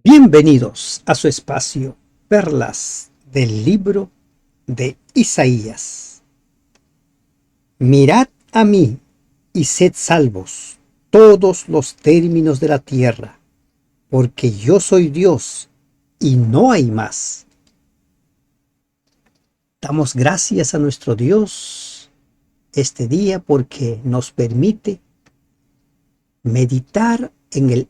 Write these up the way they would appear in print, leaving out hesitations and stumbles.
Bienvenidos a su espacio, Perlas del libro de Isaías. Mirad a mí y sed salvos todos los términos de la tierra, porque yo soy Dios y no hay más. Damos gracias a nuestro Dios este día porque nos permite meditar en el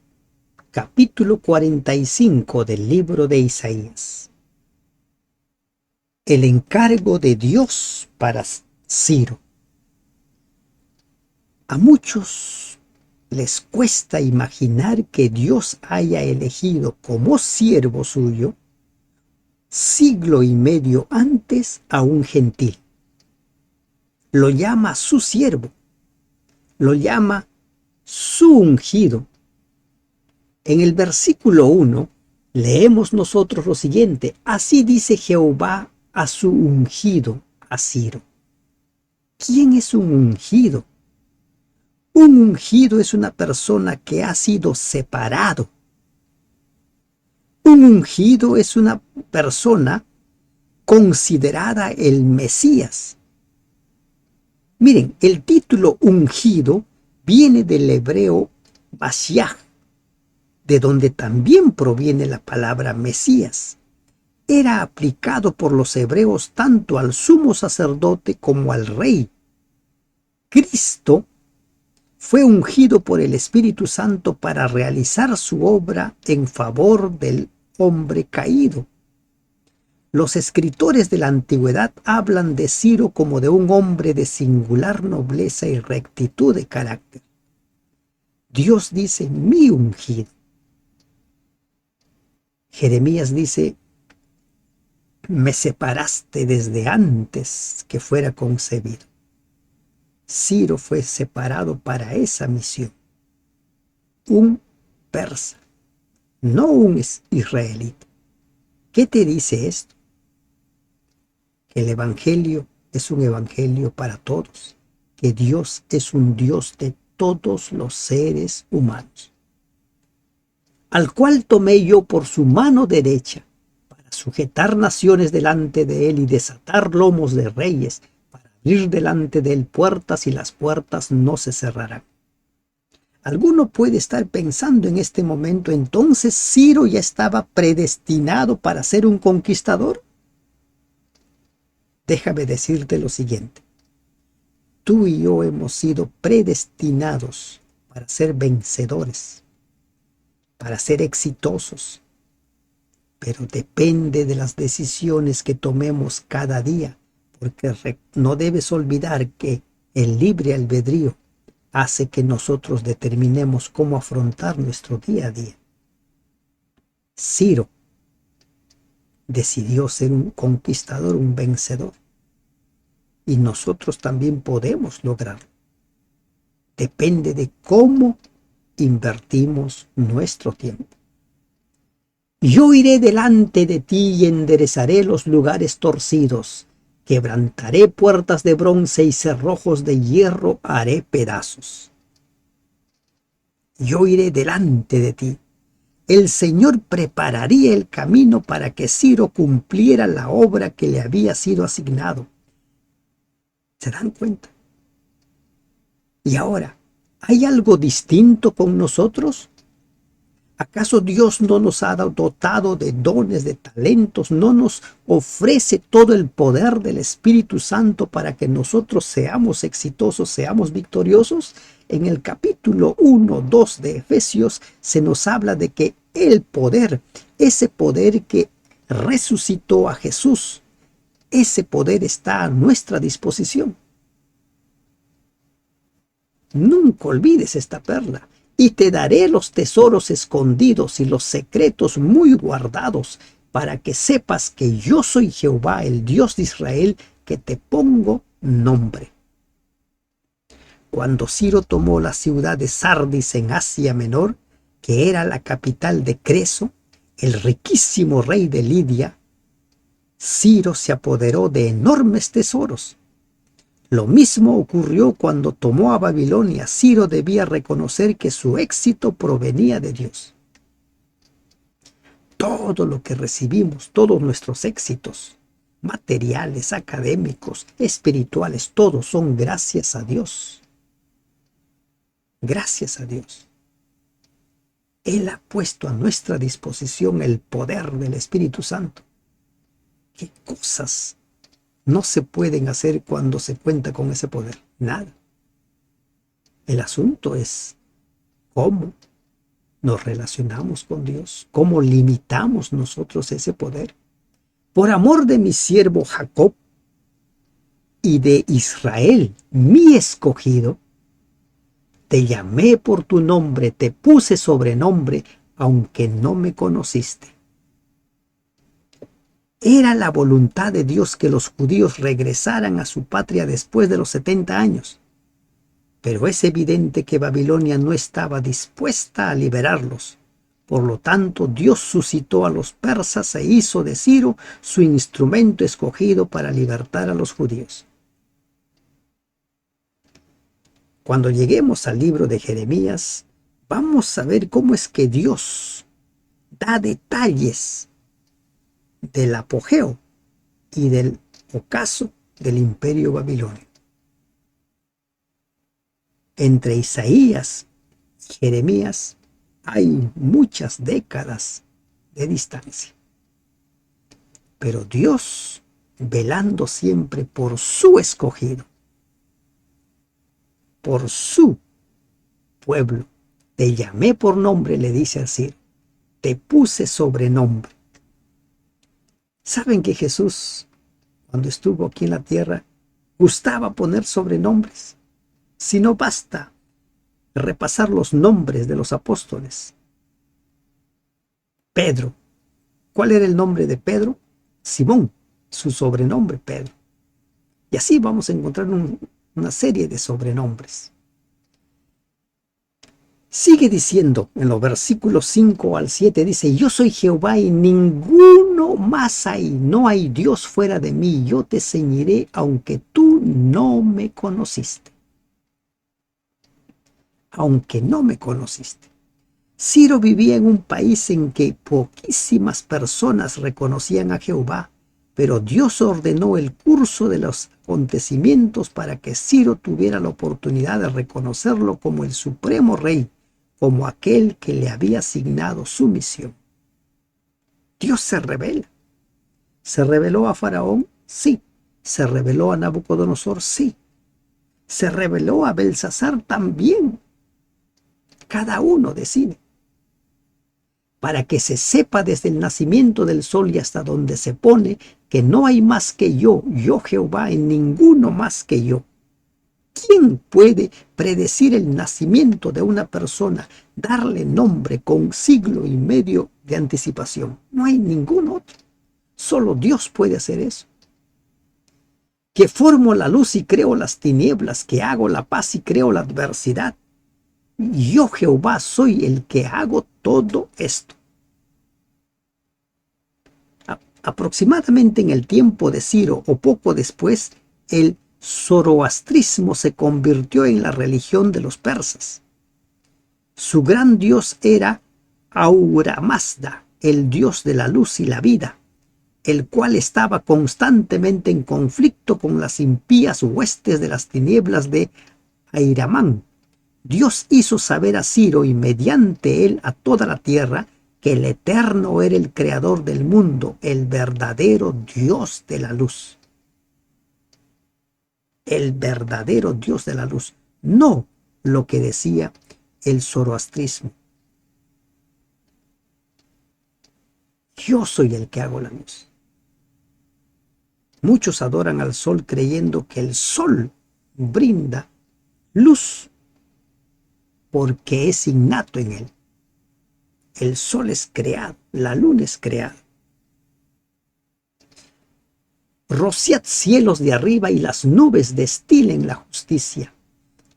capítulo 45 del libro de Isaías. El encargo de Dios para Ciro. A muchos les cuesta imaginar que Dios haya elegido como siervo suyo siglo y medio antes a un gentil. Lo llama su siervo, lo llama su ungido. En el versículo 1 leemos nosotros lo siguiente: así dice Jehová a su ungido, a Ciro. ¿Quién es un ungido? Un ungido es una persona que ha sido separado. Un ungido es una persona considerada el Mesías. Miren, el título ungido viene del hebreo Mashiach, de donde también proviene la palabra Mesías. Era aplicado por los hebreos tanto al sumo sacerdote como al rey. Cristo fue ungido por el Espíritu Santo para realizar su obra en favor del hombre caído. Los escritores de la antigüedad hablan de Ciro como de un hombre de singular nobleza y rectitud de carácter. Dios dice, mi ungido. Jeremías dice, me separaste desde antes que fuera concebido. Ciro fue separado para esa misión. Un persa, no un israelita. ¿Qué te dice esto? Que el evangelio es un evangelio para todos, que Dios es un Dios de todos los seres humanos, al cual tomé yo por su mano derecha, para sujetar naciones delante de él y desatar lomos de reyes, para abrir delante de él puertas y las puertas no se cerrarán. Alguno puede estar pensando en este momento, entonces Ciro ya estaba predestinado para ser un conquistador. Déjame decirte lo siguiente: tú y yo hemos sido predestinados para ser vencedores, para ser exitosos, pero depende de las decisiones que tomemos cada día, porque no debes olvidar que el libre albedrío hace que nosotros determinemos cómo afrontar nuestro día a día. Ciro decidió ser un conquistador, un vencedor, y nosotros también podemos lograrlo. Depende de cómo invertimos nuestro tiempo. Yo iré delante de ti y enderezaré los lugares torcidos, quebrantaré puertas de bronce y cerrojos de hierro haré pedazos. Yo iré delante de ti. El Señor prepararía el camino para que Ciro cumpliera la obra que le había sido asignado. ¿Se dan cuenta? Y ahora, ¿hay algo distinto con nosotros? ¿Acaso Dios no nos ha dotado de dones, de talentos? ¿No nos ofrece todo el poder del Espíritu Santo para que nosotros seamos exitosos, seamos victoriosos? En el capítulo 1, 2 de Efesios se nos habla de que el poder, ese poder que resucitó a Jesús, ese poder está a nuestra disposición. Nunca olvides esta perla. Y te daré los tesoros escondidos y los secretos muy guardados, para que sepas que yo soy Jehová, el Dios de Israel, que te pongo nombre. Cuando Ciro tomó la ciudad de Sardis en Asia Menor, que era la capital de Creso, el riquísimo rey de Lidia, Ciro se apoderó de enormes tesoros. Lo mismo ocurrió cuando tomó a Babilonia. Ciro debía reconocer que su éxito provenía de Dios. Todo lo que recibimos, todos nuestros éxitos, materiales, académicos, espirituales, todos son gracias a Dios. Gracias a Dios. Él ha puesto a nuestra disposición el poder del Espíritu Santo. ¿Qué cosas no se pueden hacer cuando se cuenta con ese poder? Nada. El asunto es cómo nos relacionamos con Dios, cómo limitamos nosotros ese poder. Por amor de mi siervo Jacob y de Israel, mi escogido, te llamé por tu nombre, te puse sobrenombre, aunque no me conociste. Era la voluntad de Dios que los judíos regresaran a su patria después de los 70 años. Pero es evidente que Babilonia no estaba dispuesta a liberarlos. Por lo tanto, Dios suscitó a los persas e hizo de Ciro su instrumento escogido para libertar a los judíos. Cuando lleguemos al libro de Jeremías, vamos a ver cómo es que Dios da detalles del apogeo y del ocaso del imperio babilonio. Entre Isaías y Jeremías hay muchas décadas de distancia. Pero Dios, velando siempre por su escogido, por su pueblo, te llamé por nombre, le dice a Ciro, te puse sobrenombre. ¿Saben que Jesús, cuando estuvo aquí en la tierra, gustaba poner sobrenombres? Si no basta repasar los nombres de los apóstoles. Pedro. ¿Cuál era el nombre de Pedro? Simón, su sobrenombre Pedro. Y así vamos a encontrar una serie de sobrenombres. Sigue diciendo en los versículos 5 al 7, dice, yo soy Jehová y ninguno más hay, no hay Dios fuera de mí, yo te ceñiré aunque tú no me conociste. Aunque no me conociste. Ciro vivía en un país en que poquísimas personas reconocían a Jehová, pero Dios ordenó el curso de los acontecimientos para que Ciro tuviera la oportunidad de reconocerlo como el supremo rey, como aquel que le había asignado su misión. Dios se revela. ¿Se reveló a Faraón? Sí. ¿Se reveló a Nabucodonosor? Sí. ¿Se reveló a Belsasar? También. Cada uno decide. Para que se sepa desde el nacimiento del sol y hasta donde se pone que no hay más que yo Jehová, en ninguno más que yo. ¿Quién puede predecir el nacimiento de una persona, darle nombre con siglo y medio de anticipación? No hay ningún otro. Solo Dios puede hacer eso. Que formo la luz y creo las tinieblas, que hago la paz y creo la adversidad. Yo Jehová soy el que hago todo esto. Aproximadamente en el tiempo de Ciro o poco después, el zoroastrismo se convirtió en la religión de los persas. Su gran dios era Ahura Mazda, el dios de la luz y la vida, el cual estaba constantemente en conflicto con las impías huestes de las tinieblas de Airamán. Dios hizo saber a Ciro y mediante él a toda la tierra que el Eterno era el creador del mundo, el verdadero Dios de la luz. El verdadero Dios de la luz, no lo que decía el zoroastrismo. Yo soy el que hago la luz. Muchos adoran al sol creyendo que el sol brinda luz porque es innato en él. El sol es creado, la luna es creada. Rociad cielos de arriba y las nubes destilen la justicia.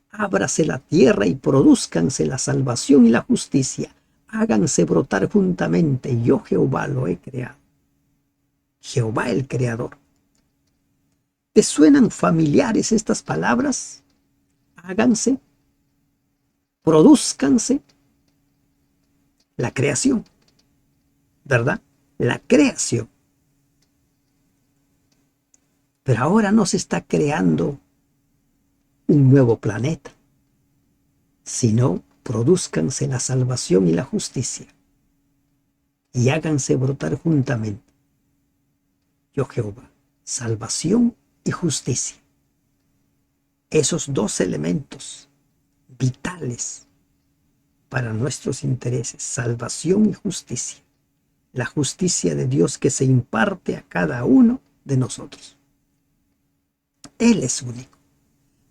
Ábrase la tierra y produzcanse la salvación y la justicia. Háganse brotar juntamente, yo Jehová lo he creado. Jehová el creador. ¿Te suenan familiares estas palabras? Háganse, produzcanse, la creación. ¿verdad? La creación. Pero ahora no se está creando un nuevo planeta, sino produzcanse la salvación y la justicia y háganse brotar juntamente. Yo Jehová, salvación y justicia. Esos dos elementos vitales para nuestros intereses, salvación y justicia. La justicia de Dios que se imparte a cada uno de nosotros. Él es único.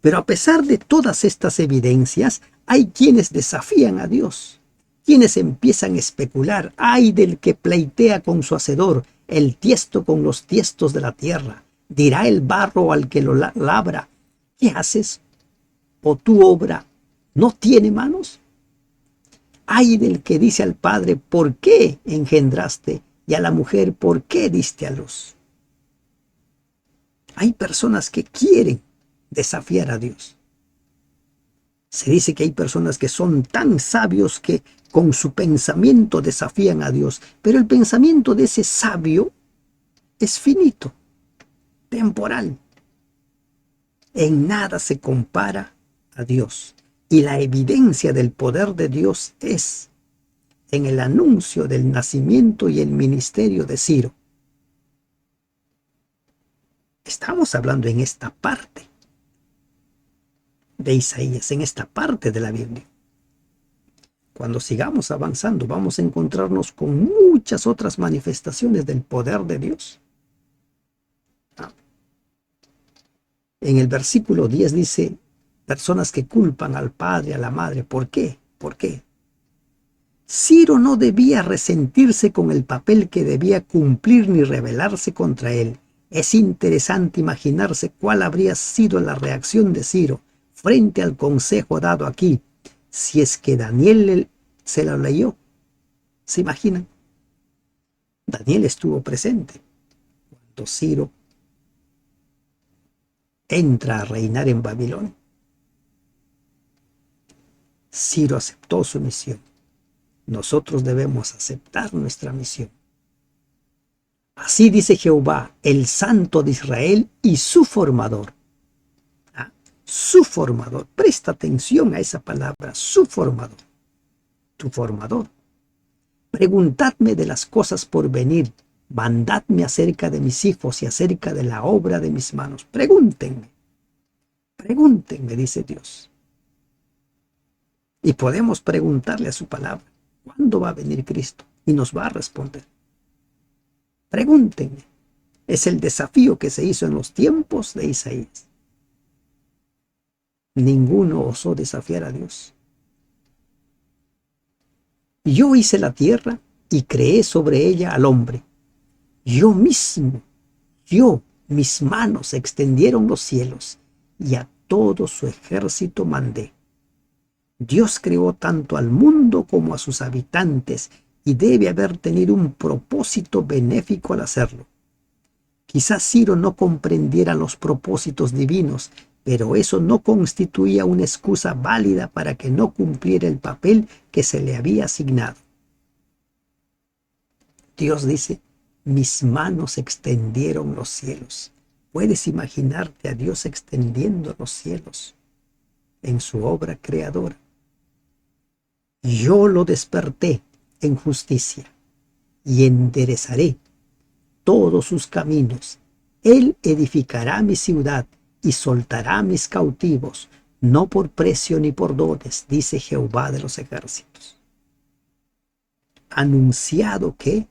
Pero a pesar de todas estas evidencias, hay quienes desafían a Dios, quienes empiezan a especular. Ay del que pleitea con su hacedor, el tiesto con los tiestos de la tierra. Dirá el barro al que lo labra: ¿qué haces? ¿O tu obra no tiene manos? Ay del que dice al padre: ¿por qué engendraste? Y a la mujer: ¿por qué diste a luz? Hay personas que quieren desafiar a Dios. Se dice que hay personas que son tan sabios que con su pensamiento desafían a Dios, pero el pensamiento de ese sabio es finito, temporal. En nada se compara a Dios. Y la evidencia del poder de Dios es en el anuncio del nacimiento y el ministerio de Ciro. Estamos hablando en esta parte de Isaías, en esta parte de la Biblia. Cuando sigamos avanzando, vamos a encontrarnos con muchas otras manifestaciones del poder de Dios. En el versículo 10 dice: personas que culpan al padre, a la madre. ¿Por qué? ¿Por qué? Ciro no debía resentirse con el papel que debía cumplir ni rebelarse contra él. Es interesante imaginarse cuál habría sido la reacción de Ciro frente al consejo dado aquí, si es que Daniel se lo leyó. ¿Se imaginan? Daniel estuvo presente cuando Ciro entra a reinar en Babilonia. Ciro aceptó su misión. Nosotros debemos aceptar nuestra misión. Así dice Jehová, el Santo de Israel y su formador. Su formador. Presta atención a esa palabra, su formador. Tu formador. Preguntadme de las cosas por venir. Mandadme acerca de mis hijos y acerca de la obra de mis manos. Pregúntenme. Pregúntenme, dice Dios. Y podemos preguntarle a su palabra: ¿cuándo va a venir Cristo? Y nos va a responder. Pregúntenme. Es el desafío que se hizo en los tiempos de Isaías. Ninguno osó desafiar a Dios. Yo hice la tierra y creé sobre ella al hombre. Yo mismo, mis manos extendieron los cielos y a todo su ejército mandé. Dios creó tanto al mundo como a sus habitantes y debe haber tenido un propósito benéfico al hacerlo. Quizás Ciro no comprendiera los propósitos divinos, pero eso no constituía una excusa válida para que no cumpliera el papel que se le había asignado. Dios dice: mis manos extendieron los cielos. ¿Puedes imaginarte a Dios extendiendo los cielos en su obra creadora? Yo lo desperté en justicia y enderezaré todos sus caminos. Él edificará mi ciudad y soltará mis cautivos, no por precio ni por dones, dice Jehová de los ejércitos. Anunciado que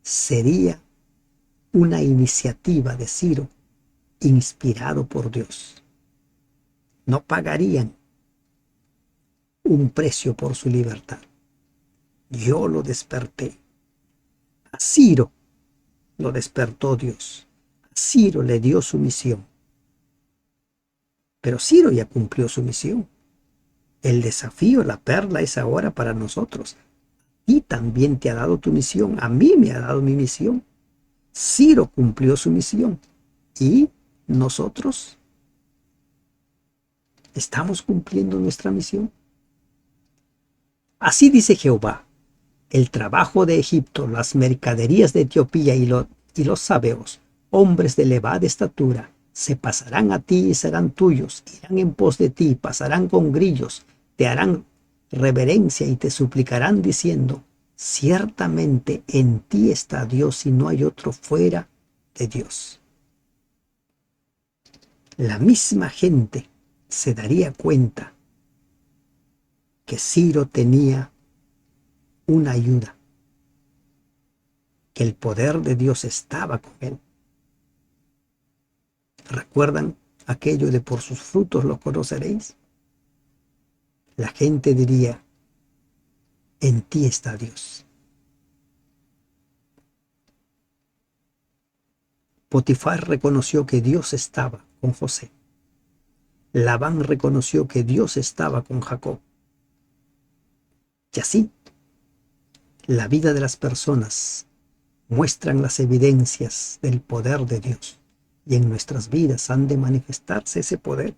sería una iniciativa de Ciro inspirado por Dios. No pagarían un precio por su libertad. Yo lo desperté. A Ciro lo despertó Dios. A Ciro le dio su misión. Pero Ciro ya cumplió su misión. El desafío, la perla, es ahora para nosotros. Y también te ha dado tu misión. A mí me ha dado mi misión. Ciro cumplió su misión. ¿Y nosotros estamos cumpliendo nuestra misión? Así dice Jehová: El trabajo de Egipto, las mercaderías de Etiopía y los sabeos, hombres de elevada estatura, se pasarán a ti y serán tuyos, irán en pos de ti, pasarán con grillos, te harán reverencia y te suplicarán diciendo, ciertamente en ti está Dios y no hay otro fuera de Dios. La misma gente se daría cuenta que Ciro tenía una ayuda, que el poder de Dios estaba con él. ¿Recuerdan aquello de por sus frutos los conoceréis? La gente diría, en ti está Dios. Potifar reconoció que Dios estaba con José. Labán reconoció que Dios estaba con Jacob. Y así, la vida de las personas muestran las evidencias del poder de Dios. Y en nuestras vidas han de manifestarse ese poder.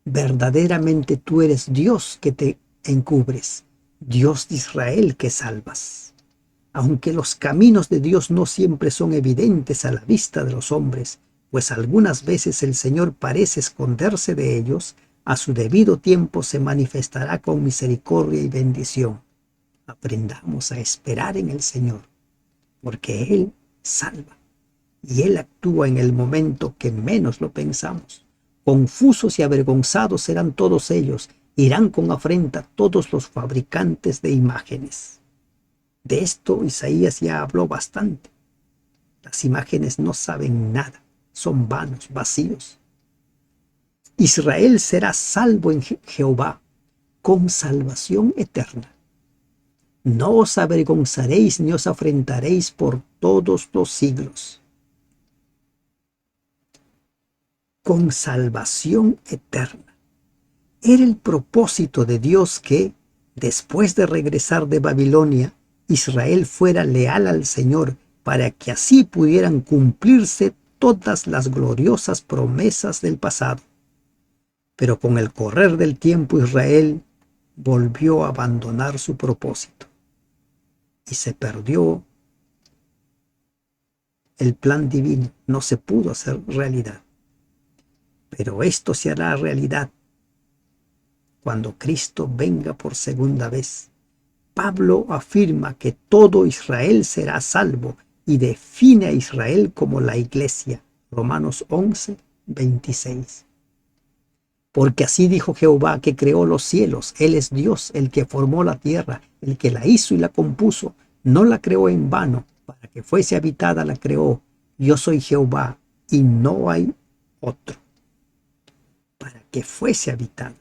Verdaderamente tú eres Dios que te encubres, Dios de Israel que salvas. Aunque los caminos de Dios no siempre son evidentes a la vista de los hombres, pues algunas veces el Señor parece esconderse de ellos, a su debido tiempo se manifestará con misericordia y bendición. Aprendamos a esperar en el Señor, porque Él salva y Él actúa en el momento que menos lo pensamos. Confusos y avergonzados serán todos ellos, irán con afrenta todos los fabricantes de imágenes. De esto Isaías ya habló bastante. Las imágenes no saben nada, son vanos, vacíos. Israel será salvo en Jehová, con salvación eterna. No os avergonzaréis ni os afrentaréis por todos los siglos. Con salvación eterna. Era el propósito de Dios que, después de regresar de Babilonia, Israel fuera leal al Señor para que así pudieran cumplirse todas las gloriosas promesas del pasado. Pero con el correr del tiempo Israel volvió a abandonar su propósito y se perdió el plan divino, no se pudo hacer realidad. Pero esto se hará realidad cuando Cristo venga por segunda vez. Pablo afirma que todo Israel será salvo y define a Israel como la iglesia. Romanos 11, 26. Porque así dijo Jehová que creó los cielos. Él es Dios, el que formó la tierra, el que la hizo y la compuso. No la creó en vano, para que fuese habitada la creó. Yo soy Jehová y no hay otro. Para que fuese habitada.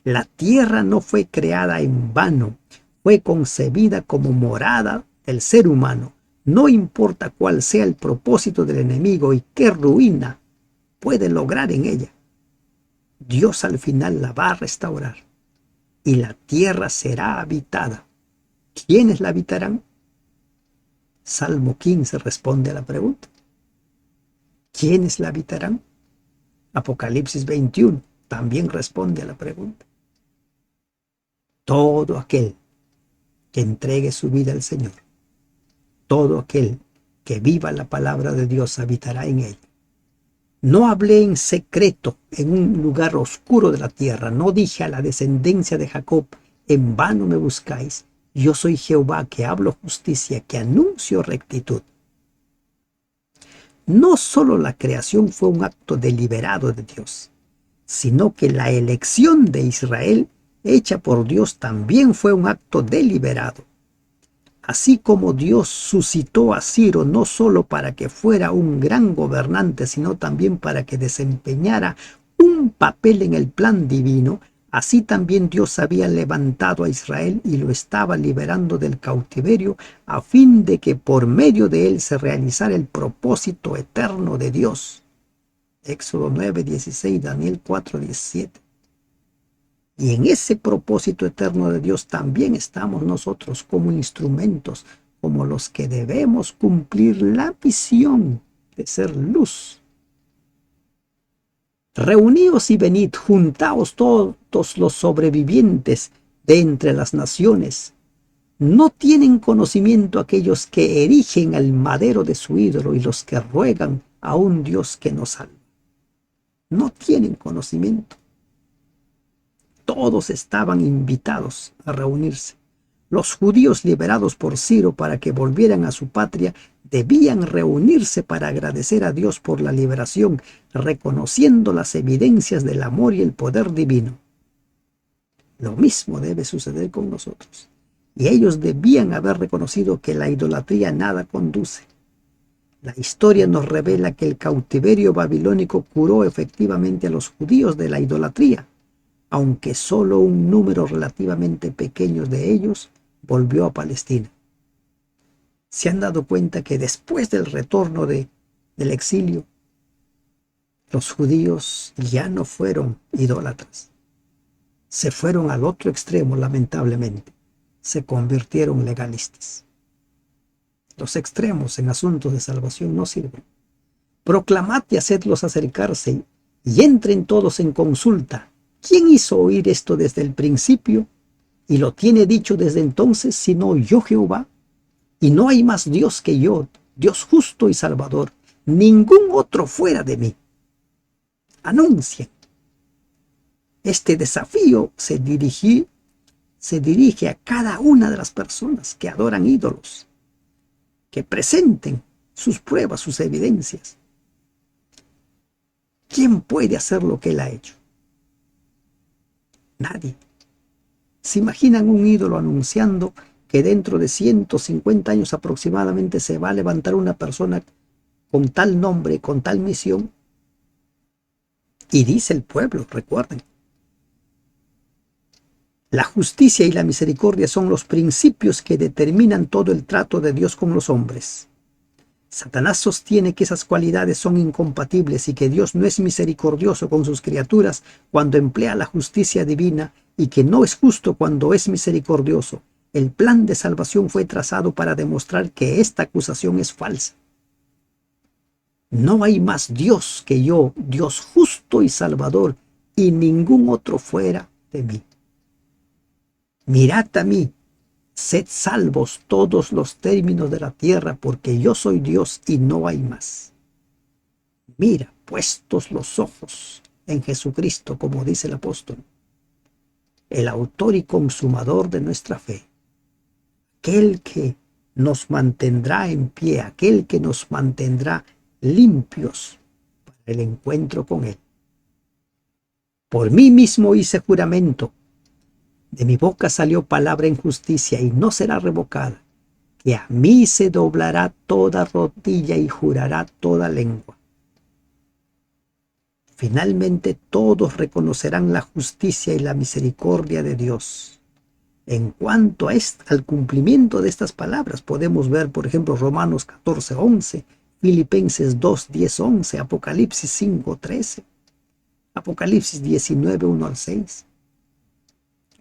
La tierra no fue creada en vano, fue concebida como morada del ser humano. No importa cuál sea el propósito del enemigo y qué ruina puede lograr en ella. Dios al final la va a restaurar y la tierra será habitada. ¿Quiénes la habitarán? Salmo 15 responde a la pregunta. ¿Quiénes la habitarán? Apocalipsis 21 también responde a la pregunta. Todo aquel que entregue su vida al Señor, todo aquel que viva la palabra de Dios habitará en ella. No hablé en secreto en un lugar oscuro de la tierra, no dije a la descendencia de Jacob, en vano me buscáis. Yo soy Jehová que hablo justicia, que anuncio rectitud. No solo la creación fue un acto deliberado de Dios, sino que la elección de Israel hecha por Dios también fue un acto deliberado. Así como Dios suscitó a Ciro no solo para que fuera un gran gobernante, sino también para que desempeñara un papel en el plan divino, así también Dios había levantado a Israel y lo estaba liberando del cautiverio a fin de que por medio de él se realizara el propósito eterno de Dios. Éxodo 9:16, Daniel 4:17. Y en ese propósito eterno de Dios también estamos nosotros como instrumentos, como los que debemos cumplir la misión de ser luz. Reuníos y venid, juntaos todos los sobrevivientes de entre las naciones, No tienen conocimiento aquellos que erigen al madero de su ídolo y los que ruegan a un Dios que no salva. No tienen conocimiento. Todos estaban invitados a reunirse. Los judíos liberados por Ciro para que volvieran a su patria debían reunirse para agradecer a Dios por la liberación, reconociendo las evidencias del amor y el poder divino. Lo mismo debe suceder con nosotros. Y ellos debían haber reconocido que la idolatría nada conduce. La historia nos revela que el cautiverio babilónico curó efectivamente a los judíos de la idolatría, aunque solo un número relativamente pequeño de ellos volvió a Palestina. ¿Se han dado cuenta que después del retorno del exilio, los judíos ya no fueron idólatras? Se fueron al otro extremo, lamentablemente. Se convirtieron legalistas. Los extremos en asuntos de salvación no sirven. Proclamad y hacedlos acercarse y entren todos en consulta. ¿Quién hizo oír esto desde el principio y lo tiene dicho desde entonces, sino yo Jehová? Y no hay más Dios que yo, Dios justo y salvador, ningún otro fuera de mí. Anuncien. Este desafío se dirige a cada una de las personas que adoran ídolos, que presenten sus pruebas, sus evidencias. ¿Quién puede hacer lo que él ha hecho? Nadie. ¿Se imaginan un ídolo anunciando que dentro de 150 años aproximadamente se va a levantar una persona con tal nombre, con tal misión? Y dice el pueblo, recuerden, la justicia y la misericordia son los principios que determinan todo el trato de Dios con los hombres. Satanás sostiene que esas cualidades son incompatibles y que Dios no es misericordioso con sus criaturas cuando emplea la justicia divina y que no es justo cuando es misericordioso. El plan de salvación fue trazado para demostrar que esta acusación es falsa. No hay más Dios que yo, Dios justo y salvador, y ningún otro fuera de mí. Mirad a mí, sed salvos todos los términos de la tierra, porque yo soy Dios y no hay más. Mira, puestos los ojos en Jesucristo, como dice el apóstol, el autor y consumador de nuestra fe, aquel que nos mantendrá en pie, aquel que nos mantendrá limpios para el encuentro con Él. Por mí mismo hice juramento, de mi boca salió palabra en justicia y no será revocada, que a mí se doblará toda rodilla y jurará toda lengua. Finalmente todos reconocerán la justicia y la misericordia de Dios. En cuanto al cumplimiento de estas palabras, podemos ver, por ejemplo, Romanos 14:11, Filipenses 2:10-11, Apocalipsis 5:13, Apocalipsis 19:1-6.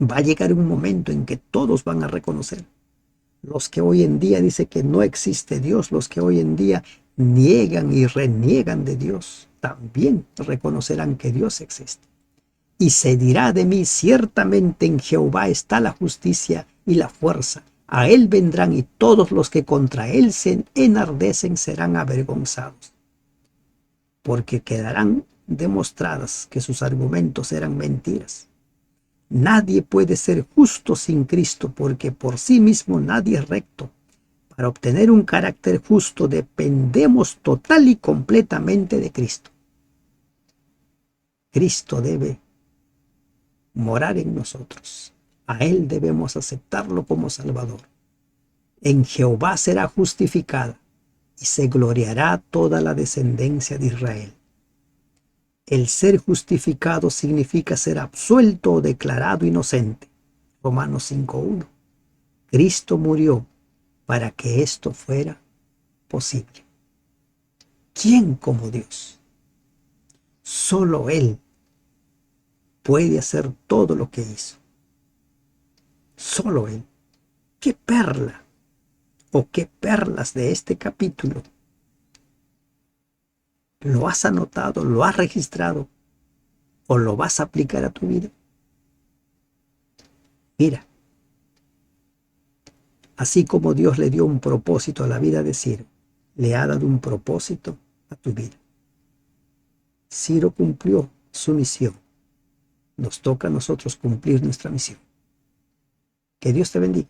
Va a llegar un momento en que todos van a reconocer. Los que hoy en día dicen que no existe Dios, los que hoy en día niegan y reniegan de Dios, también reconocerán que Dios existe. Y se dirá de mí, ciertamente en Jehová está la justicia y la fuerza. A él vendrán y todos los que contra él se enardecen serán avergonzados. Porque quedarán demostradas que sus argumentos eran mentiras. Nadie puede ser justo sin Cristo, porque por sí mismo nadie es recto. Para obtener un carácter justo dependemos total y completamente de Cristo. Cristo debe morar en nosotros. A Él debemos aceptarlo como Salvador. En Jehová será justificada y se gloriará toda la descendencia de Israel. El ser justificado significa ser absuelto o declarado inocente. Romanos 5:1. Cristo murió para que esto fuera posible. ¿Quién como Dios? Solo Él puede hacer todo lo que hizo. Solo Él. ¿Qué perla o qué perlas de este capítulo lo has anotado, lo has registrado o lo vas a aplicar a tu vida? Mira, Así como Dios le dio un propósito a la vida de Ciro, le ha dado un propósito a tu vida. Ciro cumplió su misión. Nos toca a nosotros cumplir nuestra misión. Que Dios te bendiga.